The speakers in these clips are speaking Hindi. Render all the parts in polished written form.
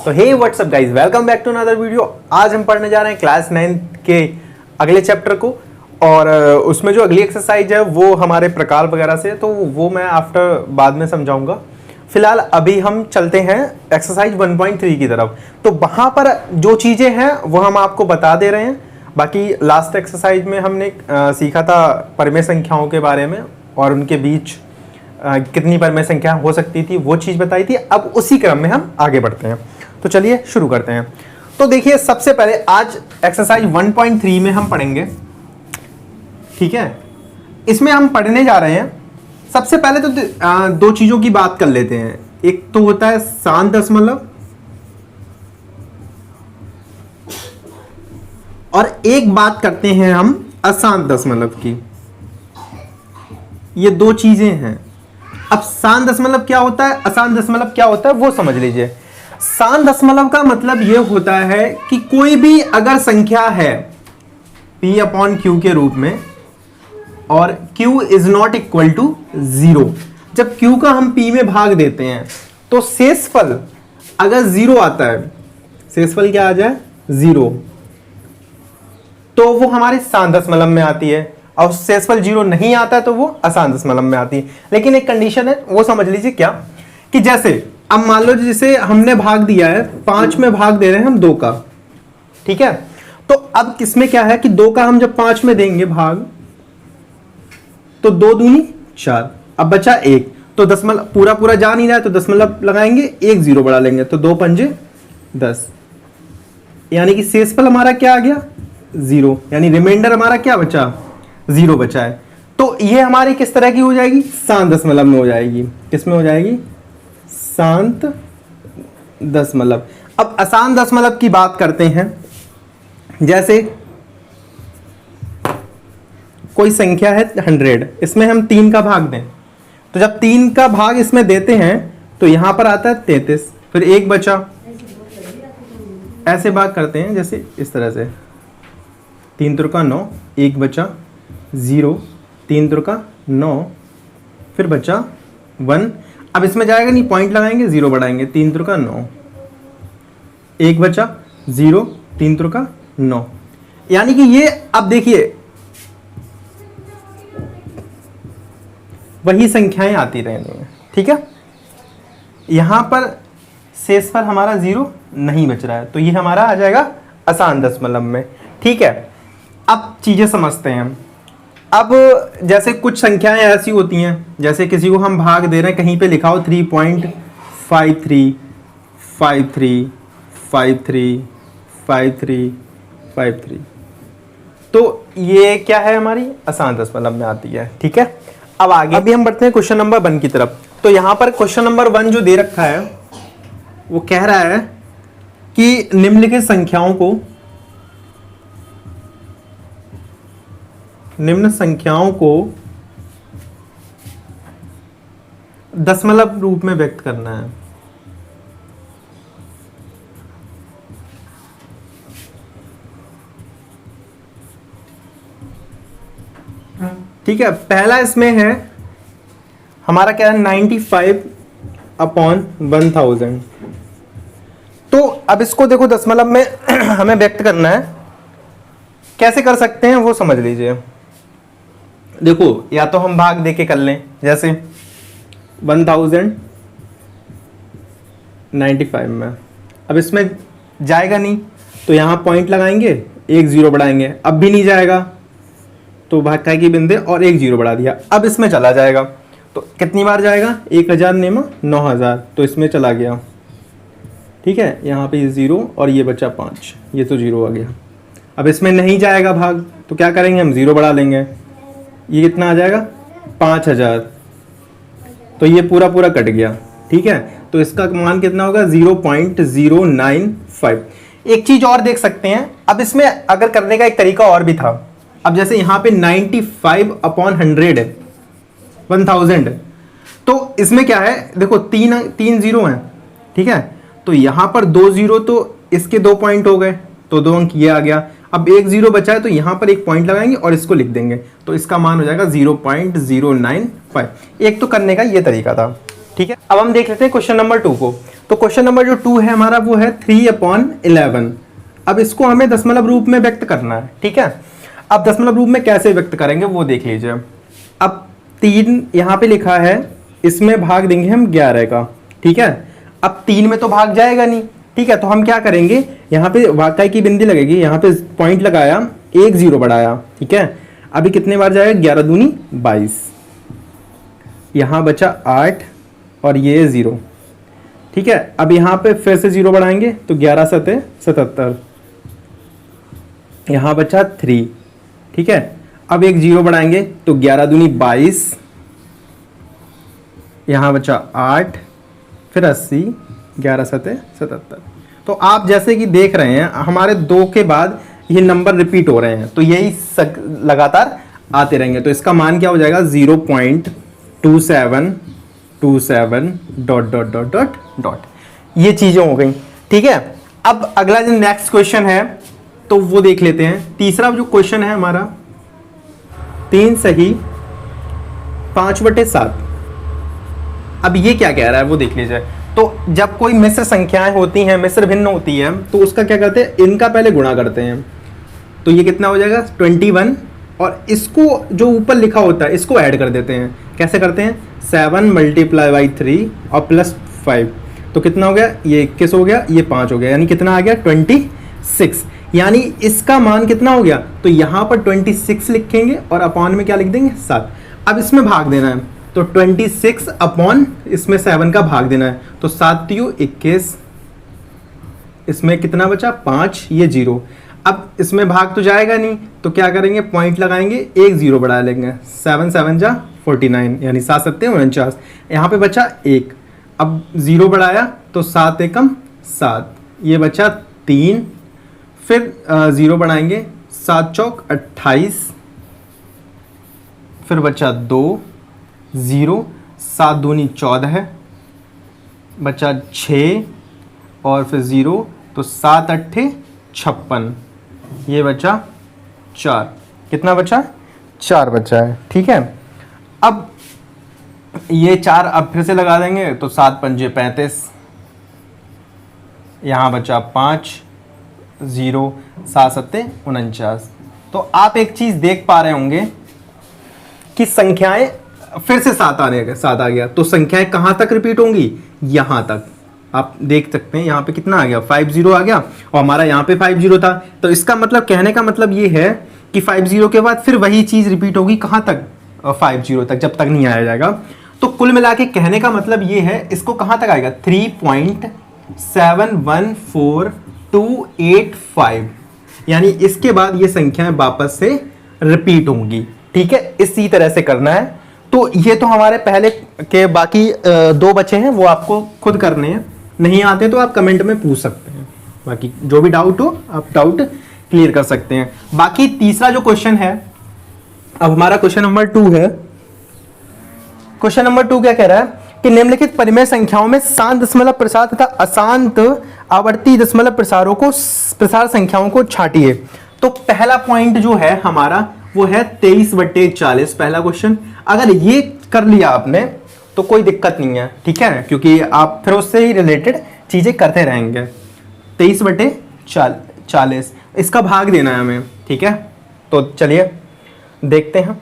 तो hey what's up guys, welcome back to another video. आज हम पढ़ने जा रहे हैं क्लास 9 के अगले चैप्टर को, और उसमें जो अगली एक्सरसाइज है वो हमारे प्रकार वगैरह से, तो वो मैं आफ्टर बाद में समझाऊंगा। फिलहाल अभी हम चलते हैं एक्सरसाइज 1.3 की तरफ। तो वहाँ पर जो चीज़ें हैं वो हम आपको बता दे रहे हैं। बाकी लास्ट एक्सरसाइज में हमने सीखा था परमेय संख्याओं के बारे में और उनके बीच कितनी परमेय संख्या हो सकती थी, वो चीज़ बताई थी। अब उसी क्रम में हम आगे बढ़ते हैं। तो चलिए शुरू करते हैं। तो देखिए, सबसे पहले आज एक्सरसाइज 1.3 में हम पढ़ेंगे, ठीक है। इसमें हम पढ़ने जा रहे हैं। सबसे पहले तो दो चीज़ों की बात कर लेते हैं। एक तो होता है शांत दशमलव, और एक बात करते हैं हम अशांत दशमलव की। ये दो चीजें हैं। अब शांत दशमलव क्या होता है, अशांत दशमलव क्या होता है, वो समझ लीजिए। शांत दशमलव का मतलब ये होता है कि कोई भी अगर संख्या है P/Q के रूप में और Q is not equal to 0, जब Q का हम P में भाग देते हैं तो शेषफल अगर 0 आता है, शेषफल क्या आ जाए 0, तो वो हमारे शांत दशमलव में आती है। और शेषफल 0 नहीं आता है तो वो अशांत दशमलव में आती है। लेकिन एक कंडीशन है, वो समझ लीजिए क्या, कि जैसे अब मान लो जैसे हमने भाग दिया है 5 में, भाग दे रहे हैं हम 2 का, ठीक है। तो अब किसमें क्या है कि 2 का हम जब 5 में देंगे भाग, तो 2 दूनी 4, अब बचा 1, तो दशमलव पूरा पूरा जा नहीं रहा है तो दशमलव लगाएंगे, 1 0 बढ़ा लेंगे, तो 2 पंजे 10, यानी कि शेषफल हमारा क्या आ गया 0, यानी रिमाइंडर हमारा क्या बचा 0 बचा है। तो ये हमारी किस तरह की हो जाएगी, शांत दशमलव में हो जाएगी। किस में हो जाएगी, शांत दशमलव। अब अशांत दशमलव की बात करते हैं। जैसे कोई संख्या है 100, इसमें हम 3 का भाग दें, तो जब 3 का भाग इसमें देते हैं तो यहां पर आता है 33, फिर 1 बचा, ऐसे भाग करते हैं जैसे इस तरह से, 3 त्रिका 9, 1 बचा 0, 3 त्रिका 9, फिर बचा 1। अब इसमें जाएगा नहीं, पॉइंट लगाएंगे, 0 बढ़ाएंगे, 3 त्रिका 9, 1 बचा 0, 3 त्रिका 9। यानी कि ये अब देखिए वही संख्याएं आती रहनी है, ठीक है। यहां पर शेषफल हमारा 0 नहीं बच रहा है, तो ये हमारा आ जाएगा अशांत दशमलव में, ठीक है। अब चीजें समझते हैं। अब जैसे कुछ संख्याएं ऐसी होती हैं, जैसे किसी को हम भाग दे रहे हैं, कहीं पे लिखा हो 3.5353535353, तो ये क्या है, हमारी अशांत दशमलव में आती है, ठीक है। अब आगे अभी हम बढ़ते हैं क्वेश्चन नंबर 1 की तरफ। तो यहां पर क्वेश्चन नंबर 1 जो दे रखा है वो कह रहा है कि निम्नलिखित संख्याओं को दशमलव रूप में व्यक्त करना है। ठीक है, पहला इसमें है हमारा क्या है 95/1000। तो अब इसको देखो दशमलव में हमें व्यक्त करना है, कैसे कर सकते हैं वो समझ लीजिए। देखो, या तो हम भाग देके कर लें, जैसे 1095 में, अब इसमें जाएगा नहीं तो यहां पॉइंट लगाएंगे, 1 0 बढ़ाएंगे, अब भी नहीं जाएगा तो भाग की बिंदे और 1 0 बढ़ा दिया, अब इसमें चला जाएगा, तो कितनी बार जाएगा 1000 नेमा 9000, तो इसमें चला गया, ठीक है। यहाँ पे 0 और ये बचा 5, ये तो 0 आ गया। अब इसमें नहीं जाएगा भाग, तो क्या करेंगे हम 0 बढ़ा लेंगे, ये कितना आ जाएगा 5000, तो ये पूरा पूरा कट गया, ठीक है। तो इसका मान कितना होगा 0.095। एक चीज और देख सकते हैं, अब इसमें अगर करने का एक तरीका और भी था। अब जैसे यहाँ पे 95/100 है, 1000, तो इसमें क्या है, देखो 3 0 है, ठीक है। तो यहाँ पर 2 0, तो इसके 2 पॉइंट हो गए, तो 2 अंक ये आ गया। अब 1 0 बचा है तो यहाँ पर एक पॉइंट लगाएंगे और इसको लिख देंगे, तो इसका मान हो जाएगा 0.095। एक तो करने का ये तरीका था, ठीक है, अब हम देख लेते हैं क्वेश्चन नंबर 2 को। तो क्वेश्चन नंबर जो 2 है हमारा वो है 3/11। अब इसको हमें दशमलव रूप में व्यक्त करना है। ठीक है, अब दशमलव रूप में कैसे व्यक्त करेंगे वो देख लीजिए। अब 3 यहाँ पे लिखा है, इसमें भाग देंगे हम 11 का। ठीक है, अब 3 में तो भाग जाएगा नहीं। ठीक है, तो हम क्या करेंगे, यहाँ पे वाकई की बिंदी लगेगी, यहाँ पे पॉइंट लगाया, एक 0 बढ़ाया। ठीक है, अभी कितने बार जाएगा, 11 दूनी 22, यहाँ बचा 8 और ये 0। ठीक है, अब यहाँ पे फिर से 0 बढ़ाएंगे तो 11 7 77, यहाँ बचा 3। ठीक है, अब एक 0 बढ़ाएंगे तो 11 दूनी 22, यहाँ बचा 8, फिर 80, 11 7 77। तो आप जैसे कि देख रहे हैं हमारे 2 के बाद ये नंबर रिपीट हो रहे हैं, तो यही लगातार आते रहेंगे। तो इसका मान क्या हो जाएगा, 0.2727 ... ये चीजें हो गई। ठीक है, अब अगला जो नेक्स्ट क्वेश्चन है तो वो देख लेते हैं। तीसरा जो क्वेश्चन है हमारा, 3 सही 5/7। अब ये क्या कह रहा है वो देख लीजिए। तो जब कोई मिश्र संख्याएं होती हैं, मिश्र भिन्न होती है, तो उसका क्या करते हैं, इनका पहले गुणा करते हैं। तो ये कितना हो जाएगा 21, और इसको जो ऊपर लिखा होता है इसको ऐड कर देते हैं। कैसे करते हैं, 7 × 3 और +5, तो कितना हो गया, ये 21 हो गया, ये 5 हो गया, यानी कितना आ गया 26। यानी इसका मान कितना हो गया, तो यहाँ पर 26 लिखेंगे और अपॉन में क्या लिख देंगे 7। अब इसमें भाग देना है, तो 26 अपॉन इसमें 7 का भाग देना है, तो 7 × 21, इसमें कितना बचा 5, ये 0। अब इसमें भाग तो जाएगा नहीं, तो क्या करेंगे, पॉइंट लगाएंगे, एक 0 बढ़ा लेंगे, 7 7 जा 49, यानी 7 7 49, यहाँ पे बचा 1। अब 0 बढ़ाया तो 7 एकम 7, ये बचा 3, फिर 0 बढ़ाएंगे, 7 चौक 28, फिर बचा 2 0, 7 दूनी 14, बचा 6 और फिर 0, तो 7 8 56, ये बचा 4। कितना बचा, 4 बचा है। ठीक है, अब ये 4 अब फिर से लगा देंगे, तो 7 पंजे 35, यहाँ बचा 5 0, 7 7 49। तो आप एक चीज देख पा रहे होंगे कि संख्याएं फिर से 7 आ गया, तो संख्याएं कहां तक रिपीट होंगी, यहां तक। आप देख सकते हैं यहाँ पे कितना आ गया, 50 आ गया, और हमारा यहाँ पे 50 था। तो इसका मतलब, कहने का मतलब ये है कि 50 के बाद फिर वही चीज रिपीट होगी कहां तक, 50 तक, जब तक नहीं आया जाएगा। तो कुल मिला के कहने का मतलब ये है, इसको कहां तक आएगा, 3.714285, यानी इसके बाद ये संख्याएं वापस से रिपीट होंगी। ठीक है, इसी तरह से करना है। तो ये तो हमारे पहले के बाकी 2 बचे हैं, वो आपको खुद करने हैं। नहीं आते तो आप कमेंट में पूछ सकते हैं, बाकी जो भी डाउट हो आप डाउट क्लियर कर सकते हैं। बाकी तीसरा जो क्वेश्चन है, अब हमारा क्वेश्चन नंबर 2 है। क्वेश्चन नंबर 2 क्या कह रहा है कि निम्नलिखित परिमेय संख्याओं में शांत दशमलव प्रसार तथा अशांत आवर्ती दशमलव प्रसार संख्याओं को छांटिए। तो पहला पॉइंट जो है हमारा वो है 23/40, पहला क्वेश्चन। अगर ये कर लिया आपने तो कोई दिक्कत नहीं है। ठीक है, क्योंकि आप फिर उससे ही रिलेटेड चीजें करते रहेंगे। 23/40, इसका भाग देना है हमें। ठीक है, तो चलिए देखते हैं।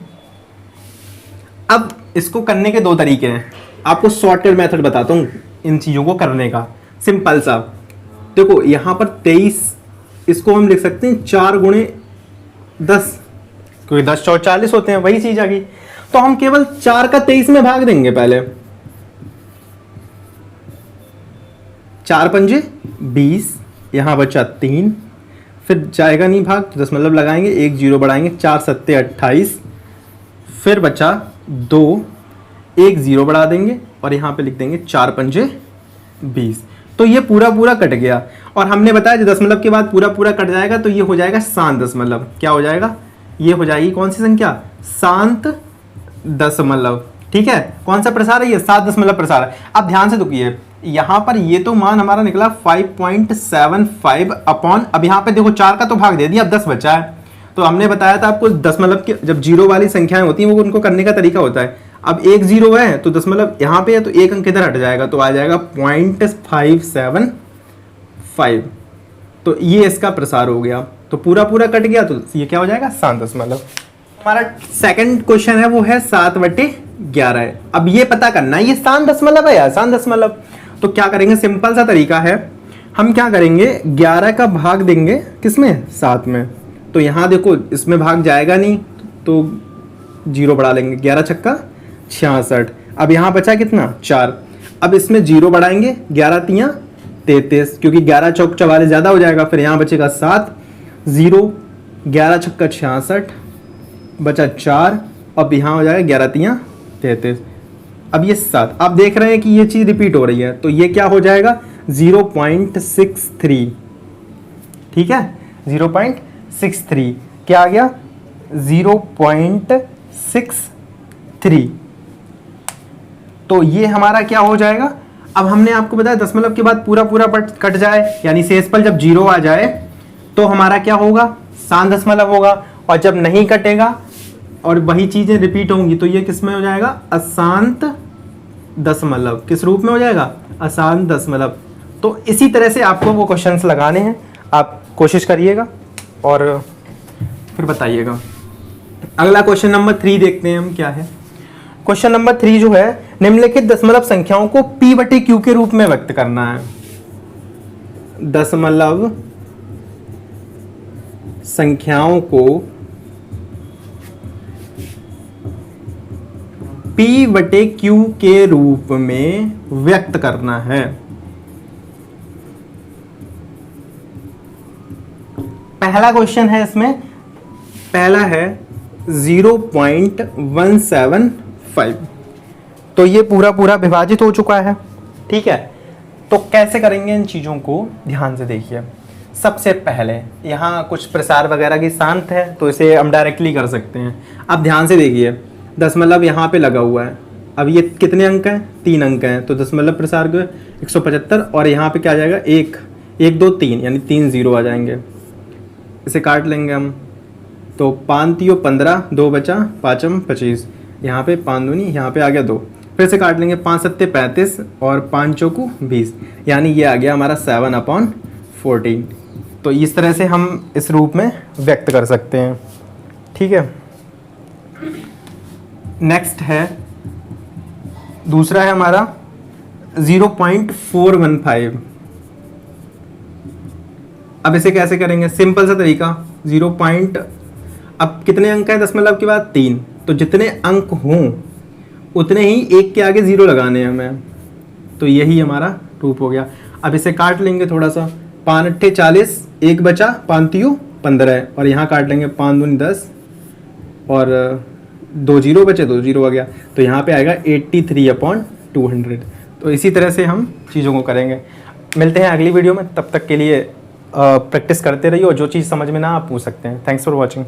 अब इसको करने के 2 तरीके हैं, आपको शॉर्टकट मेथड बताता हूं इन चीजों को करने का, सिंपल सा। देखो यहां पर 23, इसको हम लिख सकते हैं 4 × 10, क्योंकि 10 4 40 होते हैं, वही चीज आ गई। तो हम केवल 4 का 23 में भाग देंगे पहले, 4 पंजे 20, यहां बचा 3, फिर जाएगा नहीं भाग तो दशमलव लगाएंगे, एक 0 बढ़ाएंगे, 4 7 28, फिर बचा 2, एक 0 बढ़ा देंगे और यहां पे लिख देंगे 4 पंजे 20। तो ये पूरा पूरा कट गया, और हमने बताया जो दशमलव के बाद पूरा पूरा कट जाएगा तो ये हो जाएगा शांत दशमलव। क्या हो जाएगा, ये हो जाएगी कौन सी संख्या, शांत दशमलव। ठीक है, कौन सा प्रसार है ये, 7 दशमलव प्रसार है। अब ध्यान से देखिए, यहां पर ये तो मान हमारा निकला 5.75 अपॉन, अब यहां पे देखो 4 का तो भाग दे दिया, अब 10 बचा है। तो हमने बताया था आपको दशमलव के जब 0 वाली संख्याएं होती हैं वो उनको करने का तरीका होता है, अब एक जीरो है तो दशमलव यहाँ पे है तो एक अंक इधर हट जाएगा तो आ जाएगा 0.575। तो ये इसका प्रसार हो गया, तो पूरा पूरा कट गया, तो ये क्या हो जाएगा, 7 दशमलव। हमारा सेकंड क्वेश्चन है वो है 7/11 है। अब ये पता करना है ये 7 दशमलव है या 7 दशमलव। तो क्या करेंगे, सिंपल सा तरीका है, हम क्या करेंगे 11 का भाग देंगे किसमें, 7 में। तो यहाँ देखो इसमें भाग जाएगा नहीं तो 0 बढ़ा लेंगे, 11 छक्का 66। अब यहाँ बचा कितना, 4। अब इसमें 0 बढ़ाएंगे, 11 तियाँ 33, क्योंकि 11 चौक 44 ज़्यादा हो जाएगा। फिर यहाँ बचेगा 7, 0, 11 छक्का 66 बचा 4। अब यहाँ हो जाएगा 11 तियाँ 33। अब ये 7, आप देख रहे हैं कि ये चीज़ रिपीट हो रही है, तो ये क्या हो जाएगा 0.63। ठीक है, 0.63 क्या आ गया, 0.63। तो ये हमारा क्या हो जाएगा। अब हमने आपको बताया दशमलव के बाद पूरा पूरा कट जाए, यानी शेषफल जब 0 आ जाए तो हमारा क्या होगा, 7 दशमलव होगा। और जब नहीं कटेगा और वही चीजें रिपीट होंगी तो ये किस में हो जाएगा, अशांत दशमलव। किस रूप में हो जाएगा, अशांत दशमलव। तो इसी तरह से आपको वो क्वेश्चंस लगाने हैं, आप कोशिश करिएगा और फिर बताइएगा। अगला क्वेश्चन नंबर 3 देखते हैं हम क्या है। क्वेश्चन नंबर 3 जो है, निम्नलिखित दशमलव संख्याओं को p/q के रूप में व्यक्त करना है। दशमलव संख्याओं को p/q के रूप में व्यक्त करना है। पहला क्वेश्चन है इसमें, पहला है 0.175। तो ये पूरा पूरा विभाजित हो चुका है। ठीक है, तो कैसे करेंगे इन चीज़ों को, ध्यान से देखिए। सबसे पहले यहाँ कुछ प्रसार वगैरह की शांत है तो इसे हम डायरेक्टली कर सकते हैं। अब ध्यान से देखिए, दशमलव यहाँ पे लगा हुआ है। अब ये कितने अंक हैं, 3 अंक हैं, तो दशमलव प्रसार को 175 और यहाँ पे क्या आ जाएगा 1 1 2 3, यानी 3 0 आ जाएंगे। इसे काट लेंगे हम, तो 5 3 15, 2 बचा, 5 25, यहाँ पे 5 दूनी, यहाँ पे आ गया 2। फिर से काट लेंगे, 5 7 35 और 5 चौकू 20, यानी ये आ गया हमारा 7/14। तो इस तरह से हम इस रूप में व्यक्त कर सकते हैं। ठीक है, नेक्स्ट है दूसरा है हमारा 0.415। अब इसे कैसे करेंगे, सिंपल सा तरीका, अब कितने अंक हैं दशमलव के बाद, 3। तो जितने अंक हों उतने ही एक के आगे 0 लगाने हैं हमें। तो यही हमारा रूप हो गया। अब इसे काट लेंगे थोड़ा सा, 5 8 40, 1 बचा, 5 3 15 और यहाँ काट लेंगे, 5 दूनी 10 और 2 0 बचे, 2 0 आ गया। तो यहाँ पे आएगा 83/200। तो इसी तरह से हम चीज़ों को करेंगे। मिलते हैं अगली वीडियो में, तब तक के लिए प्रैक्टिस करते रहिए और जो चीज़ समझ में ना आप पूछ सकते हैं। Thanks for watching.